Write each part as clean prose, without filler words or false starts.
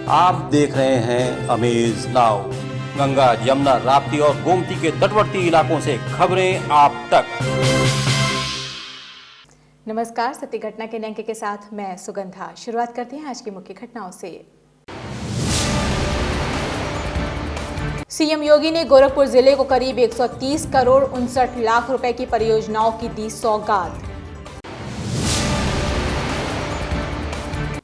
आप देख रहे हैं अमेज नाउ। गंगा, यमुना, राप्ती और गोमती के तटवर्ती इलाकों से खबरें आप तक। नमस्कार, सत्य घटना के अंक के साथ मैं सुगंधा। शुरुआत करते हैं आज की मुख्य घटनाओं से। सीएम योगी ने गोरखपुर जिले को करीब 130 करोड़ 59 लाख रुपए की परियोजनाओं की दी सौगात।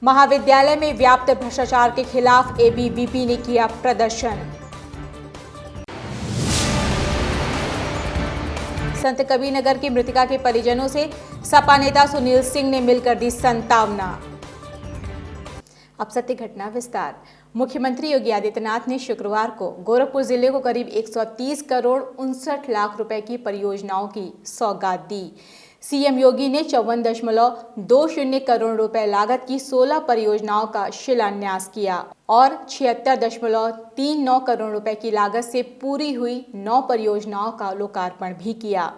महाविद्यालय में व्याप्त भ्रष्टाचार के खिलाफ एबीवीपी ने किया प्रदर्शन। संत कबीरनगर की मृतका के परिजनों से सपा नेता सुनील सिंह ने मिलकर दी सांत्वना। अब सत्य घटना विस्तार। मुख्यमंत्री योगी आदित्यनाथ ने शुक्रवार को गोरखपुर जिले को करीब 130 करोड़ 59 लाख रुपए की परियोजनाओं की सौगात दी। सीएम योगी ने 54.20 करोड़ रुपए लागत की 16 परियोजनाओं का शिलान्यास किया और 76.39 करोड़ रुपए की लागत से पूरी हुई 9 परियोजनाओं का लोकार्पण भी किया।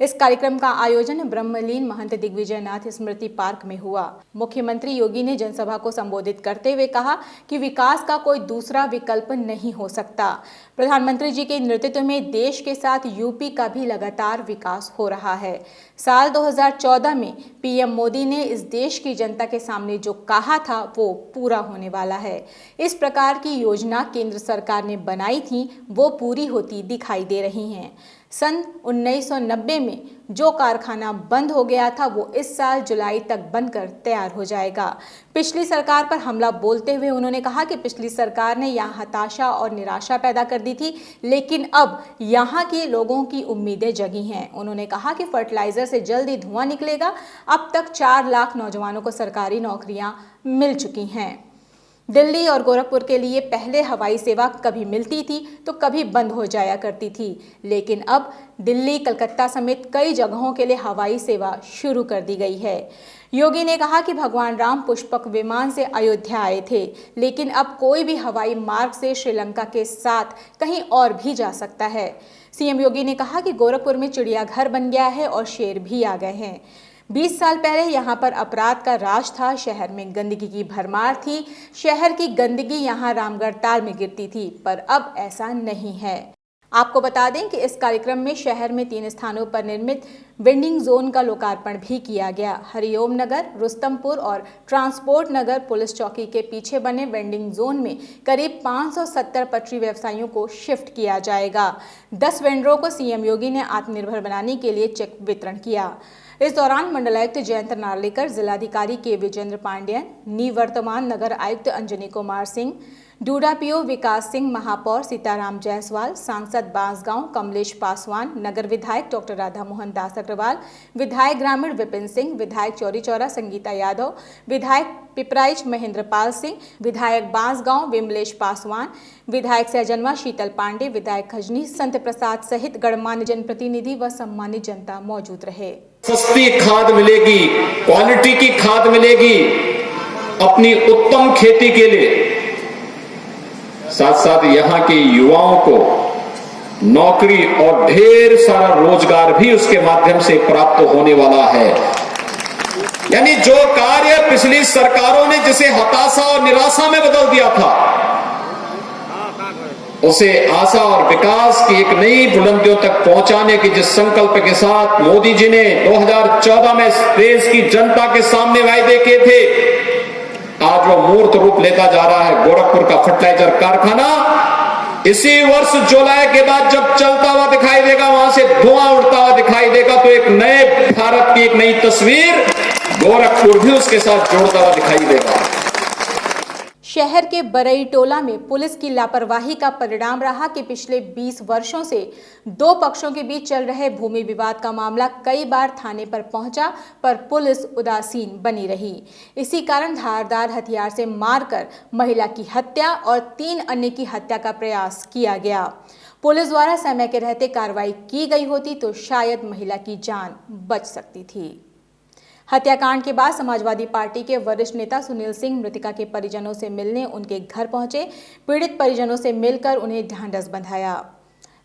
इस कार्यक्रम का आयोजन ब्रह्मलीन महंत दिग्विजयनाथ स्मृति पार्क में हुआ। मुख्यमंत्री योगी ने जनसभा को संबोधित करते हुए कहा कि विकास का कोई दूसरा विकल्प नहीं हो सकता। प्रधानमंत्री जी के नेतृत्व में देश के साथ यूपी का भी लगातार विकास हो रहा है। साल 2014 में पीएम मोदी ने इस देश की जनता के सामने जो कहा था वो पूरा होने वाला है। इस प्रकार की योजना केंद्र सरकार ने बनाई थी वो पूरी होती दिखाई दे रही हैं। सन 1990 में जो कारखाना बंद हो गया था वो इस साल जुलाई तक बनकर तैयार हो जाएगा। पिछली सरकार पर हमला बोलते हुए उन्होंने कहा कि पिछली सरकार ने यहाँ हताशा और निराशा पैदा कर दी थी, लेकिन अब यहाँ के लोगों की उम्मीदें जगी हैं। उन्होंने कहा कि फर्टिलाइजर से जल्द ही धुआं निकलेगा। अब तक 4 लाख नौजवानों को सरकारी नौकरियां मिल चुकी हैं। दिल्ली और गोरखपुर के लिए पहले हवाई सेवा कभी मिलती थी तो कभी बंद हो जाया करती थी, लेकिन अब दिल्ली, कलकत्ता समेत कई जगहों के लिए हवाई सेवा शुरू कर दी गई है। योगी ने कहा कि भगवान राम पुष्पक विमान से अयोध्या आए थे, लेकिन अब कोई भी हवाई मार्ग से श्रीलंका के साथ कहीं और भी जा सकता है। सीएम योगी ने कहा कि गोरखपुर में चिड़ियाघर बन गया है और शेर भी आ गए हैं। 20 साल पहले यहाँ पर अपराध का राज था, शहर में गंदगी की भरमार थी, शहर की गंदगी यहाँ रामगढ़ ताल में गिरती थी, पर अब ऐसा नहीं है। आपको बता दें कि इस कार्यक्रम में शहर में 3 स्थानों पर निर्मित वेंडिंग जोन का लोकार्पण भी किया गया। हरिओम नगर, रुस्तमपुर और ट्रांसपोर्ट नगर पुलिस चौकी के पीछे बने वेंडिंग जोन में करीब 570 पटरी व्यवसायियों को शिफ्ट किया जाएगा। 10 वेंडरों को सीएम योगी ने आत्मनिर्भर बनाने के लिए चेक वितरण किया। इस दौरान मंडलायुक्त जयंत नार्लिकर, जिलाधिकारी के विजेंद्र पांडेयन, निवर्तमान नगर आयुक्त अंजनी कुमार सिंह, डूडा पीओ विकास सिंह, महापौर सीताराम जायसवाल, सांसद बांसगांव कमलेश पासवान, नगर विधायक डॉक्टर राधा मोहन दास अग्रवाल, विधायक ग्रामीण विपिन सिंह, विधायक चौरी चौरा संगीता यादव, विधायक पिपराइच महेंद्र पाल सिंह, विधायक बांसगांव विमलेश पासवान, विधायक सहजनवा शीतल पांडे, विधायक खजनी संत प्रसाद सहित गणमान्य जनप्रतिनिधि व सम्मानित जनता मौजूद रहे। सस्ती खाद मिलेगी, क्वालिटी की खाद मिलेगी अपनी उत्तम खेती के लिए, साथ साथ यहाँ के युवाओं को नौकरी और ढेर सारा रोजगार भी उसके माध्यम से प्राप्त होने वाला है। यानी जो कार्य पिछली सरकारों ने जिसे हताशा और निराशा में बदल दिया था, उसे आशा और विकास की एक नई बुलंदियों तक पहुंचाने के जिस संकल्प के साथ मोदी जी ने 2014 में देश की जनता के सामने वायदे किए थे, आज वो मूर्त रूप लेता जा रहा है। गोरखपुर का फर्टिलाइजर कारखाना इसी वर्ष जुलाई के बाद जब चलता हुआ दिखाई देगा, वहां से धुआं उड़ता हुआ दिखाई देगा, तो एक नए भारत की एक नई तस्वीर गोरखपुर भी उसके साथ जोड़ता हुआ दिखाई देगा। शहर के बरई टोला में पुलिस की लापरवाही का परिणाम रहा कि पिछले 20 वर्षों से 2 पक्षों के बीच चल रहे भूमि विवाद का मामला कई बार थाने पर पहुंचा, पर पुलिस उदासीन बनी रही। इसी कारण धारदार हथियार से मारकर महिला की हत्या और 3 अन्य की हत्या का प्रयास किया गया। पुलिस द्वारा समय के रहते कार्रवाई की गई होती तो शायद महिला की जान बच सकती थी। हत्याकांड के बाद समाजवादी पार्टी के वरिष्ठ नेता सुनील सिंह मृतका के परिजनों से मिलने उनके घर पहुंचे। पीड़ित परिजनों से मिलकर उन्हें ढांढस बंधाया।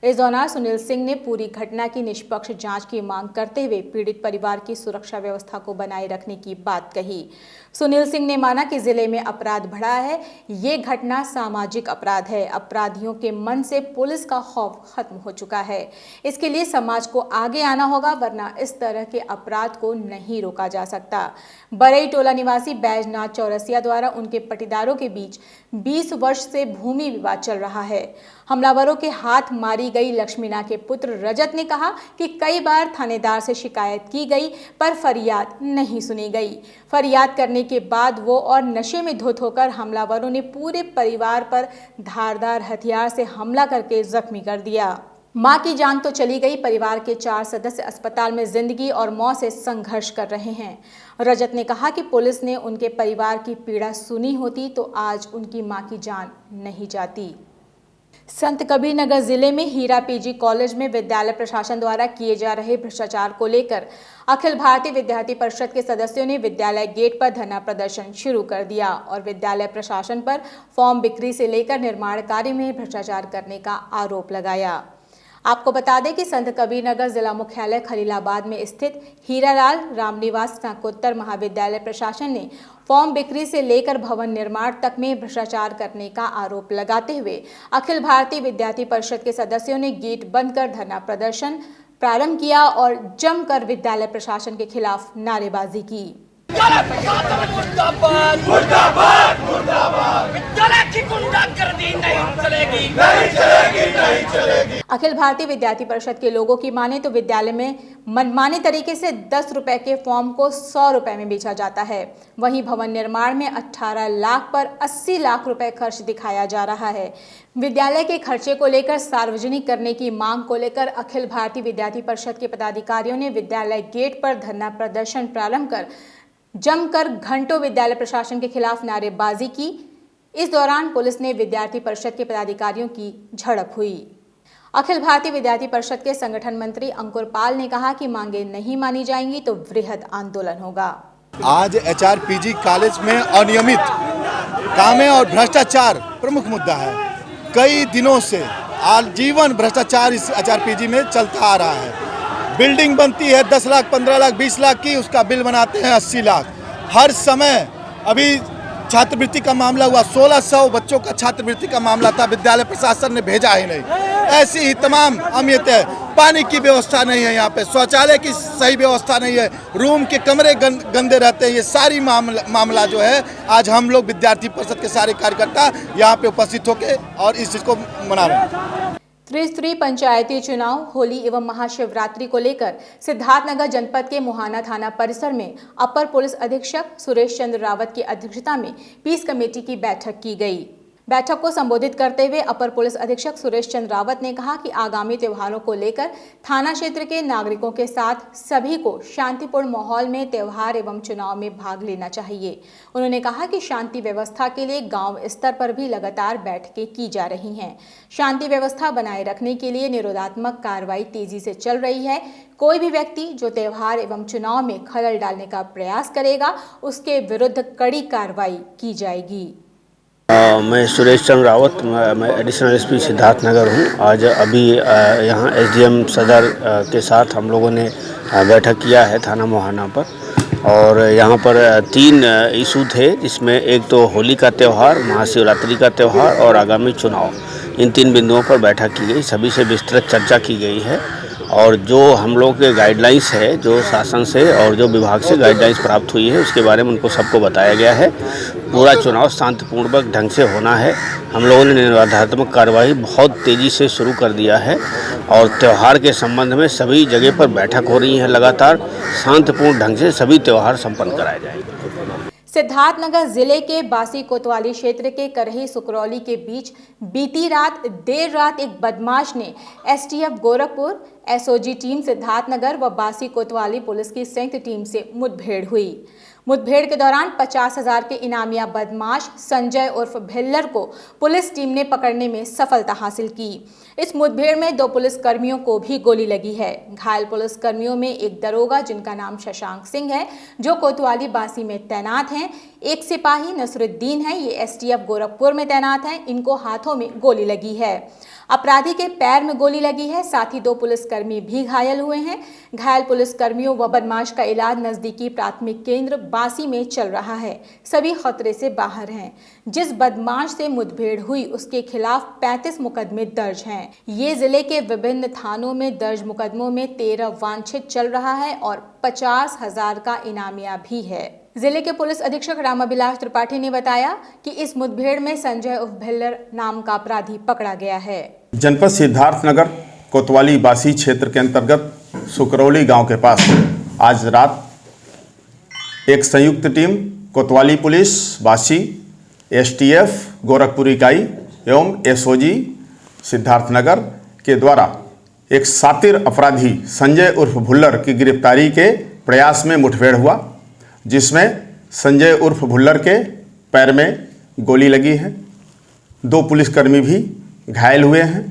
इस दौरान सुनील सिंह ने पूरी घटना की निष्पक्ष जांच की मांग करते हुए पीड़ित परिवार की सुरक्षा व्यवस्था को बनाए रखने की बात कही। सुनील सिंह ने माना कि जिले में अपराध बढ़ा है। ये घटना सामाजिक अपराध है। अपराधियों के मन से पुलिस का खौफ खत्म हो चुका है। इसके लिए समाज को आगे आना होगा, वरना इस तरह के अपराध को नहीं रोका जा सकता। बरई टोला निवासी बैजनाथ चौरसिया द्वारा उनके पटीदारों के बीच 20 वर्ष से भूमि विवाद चल रहा है। हमलावरों के हाथ मारी गई लक्ष्मीना के पुत्र रजत ने कहा कि कई बार थानेदार से शिकायत की गई पर फरियाद नहीं सुनी गई। फरियाद करने के बाद वो और नशे में धुत होकर हमलावरों ने पूरे परिवार पर धारदार हथियार से हमला करके जख्मी कर दिया। मां की जान तो चली गई, परिवार के 4 सदस्य अस्पताल में जिंदगी और मौत से संघर्ष कर रहे हैं। रजत ने कहा कि पुलिस ने उनके परिवार की पीड़ा सुनी होती तो आज उनकी मां की जान नहीं जाती। संत कबीर नगर जिले में हीरा पीजी कॉलेज में विद्यालय प्रशासन द्वारा किए जा रहे भ्रष्टाचार को लेकर अखिल भारतीय विद्यार्थी परिषद के सदस्यों ने विद्यालय गेट पर धरना प्रदर्शन शुरू कर दिया और विद्यालय प्रशासन पर फॉर्म बिक्री से लेकर निर्माण कार्य में भ्रष्टाचार करने का आरोप लगाया। आपको बता दें कि संत कबीर नगर जिला मुख्यालय खलीलाबाद में स्थित हीरालाल रामनिवास स्नातकोत्तर महाविद्यालय प्रशासन ने फॉर्म बिक्री से लेकर भवन निर्माण तक में भ्रष्टाचार करने का आरोप लगाते हुए अखिल भारतीय विद्यार्थी परिषद के सदस्यों ने गेट बंद कर धरना प्रदर्शन प्रारंभ किया और जमकर विद्यालय प्रशासन के खिलाफ नारेबाजी की। अखिल भारतीय विद्यार्थी परिषद के लोगों की माने तो विद्यालय में मनमाने तरीके से 10 रुपए के फॉर्म को 100 रुपए में बेचा जाता है। वहीं भवन निर्माण में 18 लाख पर 80 लाख रुपए खर्च दिखाया जा रहा है। विद्यालय के खर्चे को लेकर सार्वजनिक करने की मांग को लेकर अखिल भारतीय विद्यार्थी परिषद के पदाधिकारियों ने विद्यालय गेट पर धरना प्रदर्शन प्रारंभ कर जमकर घंटों विद्यालय प्रशासन के खिलाफ नारेबाजी की। इस दौरान पुलिस ने विद्यार्थी परिषद के पदाधिकारियों की झड़प हुई। अखिल भारतीय विद्यार्थी परिषद के संगठन मंत्री अंकुर पाल ने कहा कि मांगे नहीं मानी जाएंगी तो वृहद आंदोलन होगा। आज एचआरपीजी कॉलेज में अनियमित कामें और भ्रष्टाचार प्रमुख मुद्दा है। कई दिनों से आजीवन भ्रष्टाचार इस एचआरपीजी में चलता आ रहा है। बिल्डिंग बनती है 10 लाख 15 लाख 20 लाख की, उसका बिल बनाते हैं 80 लाख। हर समय अभी छात्रवृत्ति का मामला हुआ, 1600 बच्चों का छात्रवृत्ति का मामला था, विद्यालय प्रशासन ने भेजा ही नहीं। ऐसी ही तमाम अनियमितताएं। पानी की व्यवस्था नहीं है, यहाँ पे शौचालय की सही व्यवस्था नहीं है, रूम के कमरे गंदे रहते हैं। ये सारी मामला जो है आज हम लोग विद्यार्थी परिषद के सारे कार्यकर्ता यहाँ पे उपस्थित होकर और इस चीज को मना रहे हैं। त्रिस्तरीय पंचायती चुनाव, होली एवं महाशिवरात्रि को लेकर सिद्धार्थनगर जनपद के मुहाना थाना परिसर में अपर पुलिस अधीक्षक सुरेश चंद्र रावत की अध्यक्षता में पीस कमेटी की बैठक की गई। बैठक को संबोधित करते हुए अपर पुलिस अधीक्षक सुरेश चंद्र रावत ने कहा कि आगामी त्योहारों को लेकर थाना क्षेत्र के नागरिकों के साथ सभी को शांतिपूर्ण माहौल में त्योहार एवं चुनाव में भाग लेना चाहिए। उन्होंने कहा कि शांति व्यवस्था के लिए गांव स्तर पर भी लगातार बैठकें की जा रही हैं। शांति व्यवस्था बनाए रखने के लिए निरोधात्मक कार्रवाई तेजी से चल रही है। कोई भी व्यक्ति जो त्योहार एवं चुनाव में खलल डालने का प्रयास करेगा उसके विरुद्ध कड़ी कार्रवाई की जाएगी। मैं सुरेश चंद्र रावत, मैं एडिशनल एसपी सिद्धार्थनगर हूँ। आज अभी यहाँ एसडीएम सदर के साथ हम लोगों ने बैठक किया है थाना मुहाना पर, और यहाँ पर 3 इशू थे, जिसमें एक तो होली का त्यौहार, महाशिवरात्रि का त्यौहार और आगामी चुनाव। इन 3 बिंदुओं पर बैठक की गई, सभी से विस्तृत चर्चा की गई है और जो हम लोग के गाइडलाइंस है, जो शासन से और जो विभाग से गाइडलाइंस प्राप्त हुई है, उसके बारे में उनको सबको बताया गया है। पूरा चुनाव शांतिपूर्वक ढंग से होना है। हम लोगों ने निरोधात्मक कार्रवाई बहुत तेज़ी से शुरू कर दिया है और त्यौहार के संबंध में सभी जगह पर बैठक हो रही है। लगातार शांतिपूर्ण ढंग से सभी त्यौहार संपन्न कराए जाएंगे। सिद्धार्थनगर जिले के बासी कोतवाली क्षेत्र के करही सुकरौली के बीच बीती रात देर रात एक बदमाश ने STF Gorakhpur, SOG team Siddharthnagar व बासी कोतवाली पुलिस की संयुक्त टीम से मुठभेड़ हुई। मुठभेड़ के दौरान 50,000 के इनामिया बदमाश संजय उर्फ भिल्लर को पुलिस टीम ने पकड़ने में सफलता हासिल की। इस मुठभेड़ में 2 पुलिस कर्मियों को भी गोली लगी है। घायल पुलिस कर्मियों में एक दरोगा जिनका नाम शशांक सिंह है, जो कोतवाली बासी में तैनात हैं, एक सिपाही नसरुद्दीन है, ये एसटीएफ गोरखपुर में तैनात हैं। इनको हाथों में गोली लगी है। अपराधी के पैर में गोली लगी है, साथ ही 2 पुलिसकर्मी भी घायल हुए हैं। घायल पुलिसकर्मियों व बदमाश का इलाज नजदीकी प्राथमिक केंद्र बासी में चल रहा है। सभी खतरे से बाहर हैं। जिस बदमाश से मुठभेड़ हुई उसके खिलाफ 35 मुकदमे दर्ज हैं। ये जिले के विभिन्न थानों में दर्ज मुकदमों में 13 वांछित चल रहा है और 50,000 का इनामिया भी है। जिले के पुलिस अधीक्षक रामाभिलाष त्रिपाठी ने बताया कि इस मुठभेड़ में संजय उर्फ भिल्लर नाम का अपराधी पकड़ा गया है। जनपद सिद्धार्थनगर कोतवाली बासी क्षेत्र के अंतर्गत सुकरौली गांव के पास आज रात एक संयुक्त टीम कोतवाली पुलिस बासी, एसटीएफ गोरखपुर इकाई एवं एसओजी सिद्धार्थनगर के द्वारा एक शातिर अपराधी संजय उर्फ भुल्लर की गिरफ्तारी के प्रयास में मुठभेड़ हुआ, जिसमें संजय उर्फ भुल्लर के पैर में गोली लगी है। 2 पुलिसकर्मी भी घायल हुए हैं।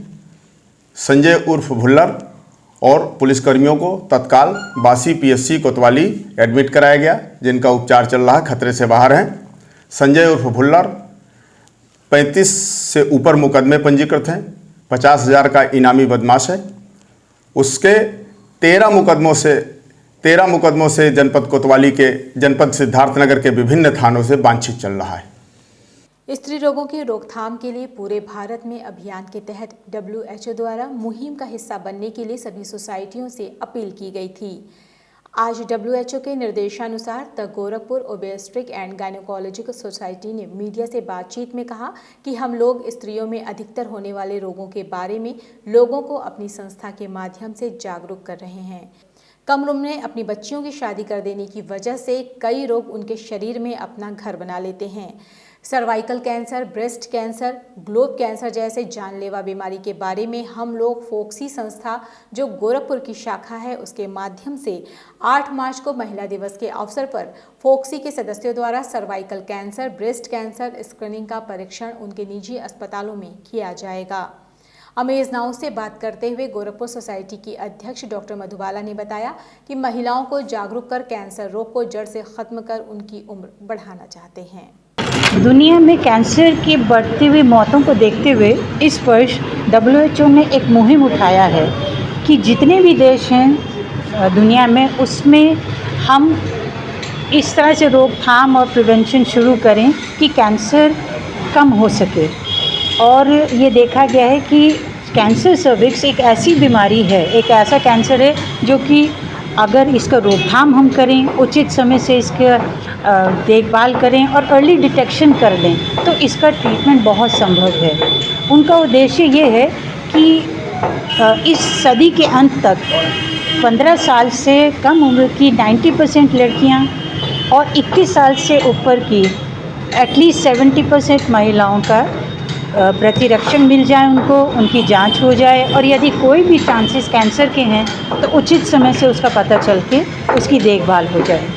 संजय उर्फ भुल्लर और पुलिसकर्मियों को तत्काल बासी पीएससी कोतवाली एडमिट कराया गया, जिनका उपचार चल रहा है, खतरे से बाहर हैं। संजय उर्फ भुल्लर 35 से ऊपर मुकदमे पंजीकृत हैं। 50,000 का इनामी बदमाश है। उसके 13 मुकदमों से जनपद कोतवाली के जनपद सिद्धार्थनगर के विभिन्न थानों से वांछित चल रहा है। स्त्री रोगों की रोकथाम के लिए पूरे भारत में अभियान के तहत WHO द्वारा मुहिम का हिस्सा बनने के लिए सभी सोसाइटियों से अपील की गई थी। आज WHO के निर्देशानुसार the Gorakhpur obstetric and gynaecological society ने मीडिया से बातचीत में कहा कि हम लोग स्त्रियों में अधिकतर होने वाले रोगों के बारे में लोगों को अपनी संस्था के माध्यम से जागरूक कर रहे हैं। कम उम्र में अपनी बच्चियों की शादी कर देने की वजह से कई रोग उनके शरीर में अपना घर बना लेते हैं। Cervical cancer, breast cancer, globe cancer जैसे जानलेवा बीमारी के बारे में हम लोग फोक्सी संस्था, जो गोरखपुर की शाखा है, उसके माध्यम से 8 मार्च को महिला दिवस के अवसर पर फोक्सी के सदस्यों द्वारा cervical cancer, breast cancer screening का परीक्षण उनके निजी अस्पतालों में किया जाएगा। अमेज नाउ से बात करते हुए गोरखपुर सोसाइटी की अध्यक्ष डॉक्टर मधुबाला ने बताया कि महिलाओं को जागरूक कर कैंसर रोग को जड़ से खत्म कर उनकी उम्र बढ़ाना चाहते हैं। दुनिया में कैंसर की बढ़ती हुई मौतों को देखते हुए इस वर्ष WHO ने एक मुहिम उठाया है कि जितने भी देश हैं दुनिया में, उसमें हम इस तरह से रोकथाम और प्रिवेंशन शुरू करें कि कैंसर कम हो सके। और ये देखा गया है कि कैंसर सर्विक्स एक ऐसी बीमारी है, एक ऐसा कैंसर है जो कि अगर इसका रोकथाम हम करें, उचित समय से इसका देखभाल करें और अर्ली डिटेक्शन कर लें, तो इसका ट्रीटमेंट बहुत संभव है। उनका उद्देश्य ये है कि इस सदी के अंत तक 15 साल से कम उम्र की 90% लड़कियां और 21 साल से ऊपर की एटलीस्ट 70% महिलाओं का प्रतिरक्षण मिल जाए, उनकी जांच हो जाए, और यदि कोई भी चांसेस कैंसर के हैं तो उचित समय से उसका पता चल के उसकी देखभाल हो जाए।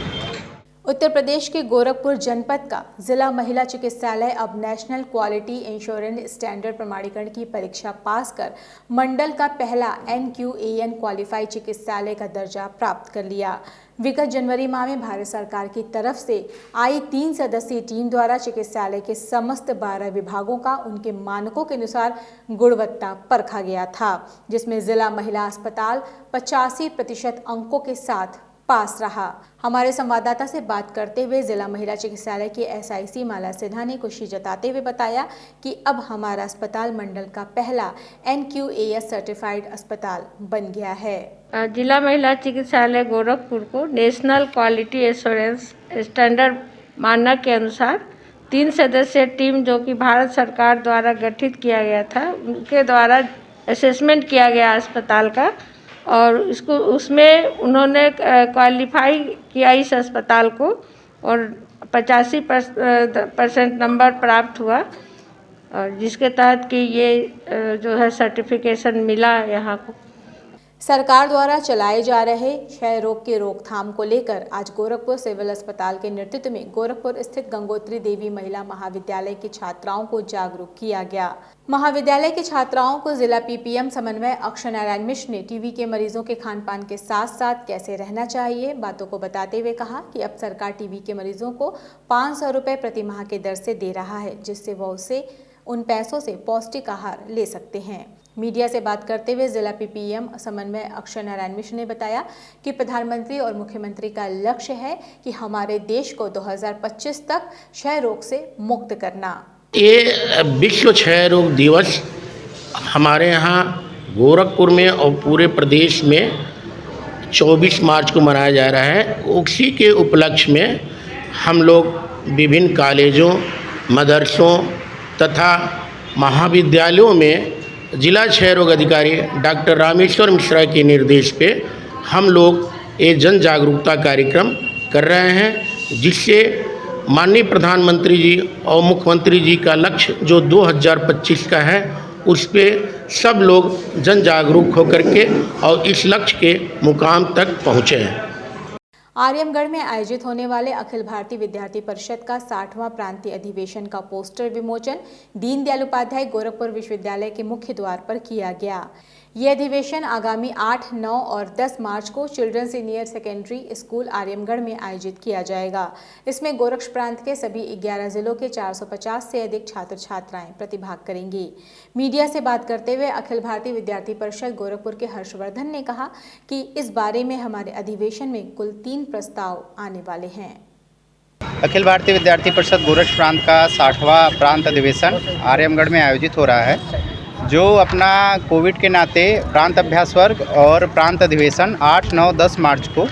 उत्तर प्रदेश के गोरखपुर जनपद का जिला महिला चिकित्सालय अब नेशनल क्वालिटी इंश्योरेंस स्टैंडर्ड प्रमाणीकरण की परीक्षा पास कर मंडल का पहला NQAN क्वालिफाइड चिकित्सालय का दर्जा प्राप्त कर लिया। विगत जनवरी माह में भारत सरकार की तरफ से आई 3 सदस्यीय टीम द्वारा चिकित्सालय के समस्त 12 विभागों का उनके मानकों के अनुसार गुणवत्ता परखा गया था, जिसमें जिला महिला अस्पताल 85% अंकों के साथ पास रहा। हमारे संवाददाता से बात करते हुए जिला महिला चिकित्सालय के SIC माला सिन्हा ने खुशी जताते हुए बताया कि अब हमारा अस्पताल मंडल का पहला NQAS सर्टिफाइड अस्पताल बन गया है। जिला महिला चिकित्सालय गोरखपुर को नेशनल क्वालिटी एश्योरेंस स्टैंडर्ड मानक के अनुसार 3 सदस्यीय टीम, जो कि भारत सरकार द्वारा गठित किया गया था, उनके द्वारा असेसमेंट किया गया अस्पताल का, और उसमें उन्होंने क्वालिफाई किया इस अस्पताल को और 85% नंबर प्राप्त हुआ, और जिसके तहत कि ये जो है सर्टिफिकेशन मिला यहाँ को। सरकार द्वारा चलाए जा रहे क्षय रोग के रोकथाम को लेकर आज गोरखपुर सिविल अस्पताल के नेतृत्व में गोरखपुर स्थित गंगोत्री देवी महिला महाविद्यालय की छात्राओं को जागरूक किया गया। महाविद्यालय की छात्राओं को जिला PPM समन्वय अक्षय नारायण मिश्र ने टीबी के मरीजों के खान पान के साथ साथ कैसे रहना चाहिए बातों को बताते हुए कहा कि अब सरकार टीबी के मरीजों को 500 रुपये प्रति माह के दर से दे रहा है, जिससे वह उन पैसों से पौष्टिक आहार ले सकते हैं। मीडिया से बात करते हुए जिला पीपीएम समन्वय अक्षय नारायण मिश्र ने बताया कि प्रधानमंत्री और मुख्यमंत्री का लक्ष्य है कि हमारे देश को 2025 तक क्षय रोग से मुक्त करना। ये विश्व क्षय रोग दिवस हमारे यहाँ गोरखपुर में और पूरे प्रदेश में 24 मार्च को मनाया जा रहा है। उसी के उपलक्ष्य में हम लोग विभिन्न कॉलेजों, मदरसों तथा महाविद्यालयों में जिला क्षय रोग अधिकारी डॉक्टर रामेश्वर मिश्रा के निर्देश पे हम लोग ये जन जागरूकता कार्यक्रम कर रहे हैं, जिससे माननीय प्रधानमंत्री जी और मुख्यमंत्री जी का लक्ष्य जो 2025 का है उस पे सब लोग जन जागरूक होकर के और इस लक्ष्य के मुकाम तक पहुँचे हैं। आर्यमगढ़ में आयोजित होने वाले अखिल भारतीय विद्यार्थी परिषद का 60वां प्रांतीय अधिवेशन का पोस्टर विमोचन दीनदयाल उपाध्याय गोरखपुर विश्वविद्यालय के मुख्य द्वार पर किया गया। ये अधिवेशन आगामी 8, 9 और 10 मार्च को चिल्ड्रन सीनियर सेकेंडरी स्कूल आर्यमगढ़ में आयोजित किया जाएगा। इसमें गोरक्ष प्रांत के सभी 11 जिलों के 450 से अधिक छात्र छात्राएं प्रतिभाग करेंगी। मीडिया से बात करते हुए अखिल भारतीय विद्यार्थी परिषद गोरखपुर के हर्षवर्धन ने कहा कि इस बारे में हमारे अधिवेशन में कुल 3 प्रस्ताव आने वाले हैं। अखिल भारतीय विद्यार्थी परिषद गोरक्ष प्रांत का 60वां प्रांत अधिवेशन आर्यमगढ़ में आयोजित हो रहा है, जो अपना कोविड के नाते प्रांत अभ्यास वर्ग और प्रांत अधिवेशन 8, 9, 10 मार्च को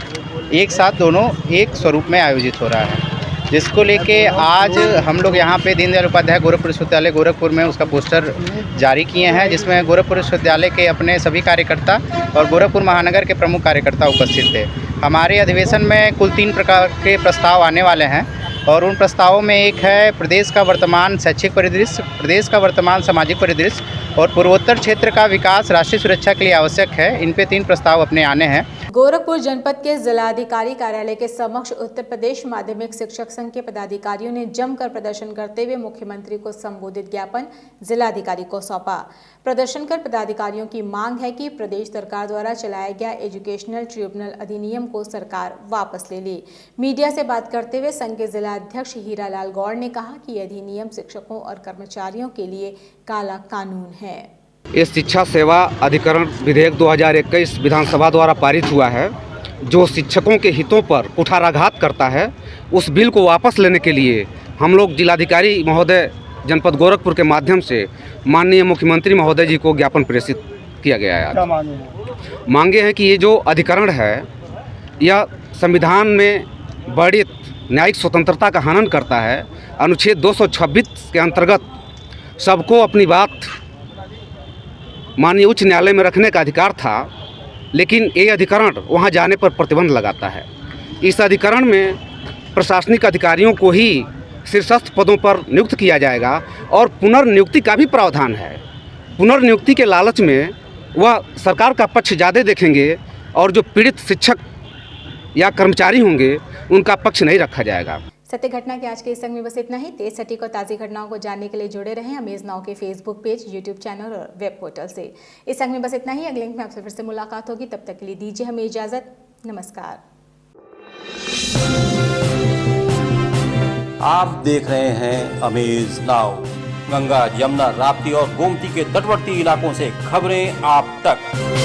एक साथ दोनों एक स्वरूप में आयोजित हो रहा है, जिसको लेके आज हम लोग यहाँ पे दीनदयाल उपाध्याय गोरखपुर विश्वविद्यालय गोरखपुर में उसका पोस्टर जारी किए हैं, जिसमें गोरखपुर विश्वविद्यालय के अपने सभी कार्यकर्ता और गोरखपुर महानगर के प्रमुख कार्यकर्ता उपस्थित थे। हमारे अधिवेशन में कुल 3 प्रकार के प्रस्ताव आने वाले हैं और उन प्रस्तावों में एक है प्रदेश का वर्तमान शैक्षिक परिदृश्य, प्रदेश का वर्तमान सामाजिक परिदृश्य और पूर्वोत्तर क्षेत्र का विकास राष्ट्रीय सुरक्षा के लिए आवश्यक है। इन पे 3 प्रस्ताव अपने आने हैं। गोरखपुर जनपद के जिलाधिकारी कार्यालय के समक्ष उत्तर प्रदेश माध्यमिक शिक्षक संघ के पदाधिकारियों ने जमकर प्रदर्शन करते हुए मुख्यमंत्री को संबोधित ज्ञापन जिलाधिकारी को सौंपा। प्रदर्शन कर पदाधिकारियों की मांग है कि प्रदेश सरकार द्वारा चलाया गया एजुकेशनल ट्रिब्यूनल अधिनियम को सरकार वापस ले ले। मीडिया से बात करते हुए संघ के जिला अध्यक्ष हीरालाल गौड़ ने कहा कि यह अधिनियम शिक्षकों और कर्मचारियों के लिए काला कानून है। इस शिक्षा सेवा अधिकरण विधेयक 2021 विधानसभा द्वारा पारित हुआ है, जो शिक्षकों के हितों पर कुठाराघात करता है। उस बिल को वापस लेने के लिए हम लोग जिलाधिकारी महोदय जनपद गोरखपुर के माध्यम से माननीय मुख्यमंत्री महोदय जी को ज्ञापन प्रेषित किया गया है। मांगे हैं कि ये जो अधिकरण है यह संविधान में वर्णित न्यायिक स्वतंत्रता का हनन करता है। अनुच्छेद 226 के अंतर्गत सबको अपनी बात माननीय उच्च न्यायालय में रखने का अधिकार था, लेकिन ये अधिकरण वहां जाने पर प्रतिबंध लगाता है। इस अधिकरण में प्रशासनिक अधिकारियों को ही शीर्षस्थ पदों पर नियुक्त किया जाएगा और पुनर्नियुक्ति का भी प्रावधान है। पुनर्नियुक्ति के लालच में वह सरकार का पक्ष ज़्यादा देखेंगे और जो पीड़ित शिक्षक या कर्मचारी होंगे उनका पक्ष नहीं रखा जाएगा। सत्य घटना के आज के इस अंक में बस इतना ही। तेज सटीक और ताज़ी घटनाओं को जानने के लिए जुड़े रहें अमेज नाउ के फेसबुक पेज, यूट्यूब चैनल और वेब पोर्टल से। इस अंक में बस इतना ही। अगले अंक में आपसे फिर से मुलाकात होगी, तब तक के लिए दीजिए हमें इजाज़त। नमस्कार। आप देख रहे हैं अमेज नाउ। गंगा, यमुना, राप्ती और गोमती के तटवर्ती इलाकों से खबरें आप तक।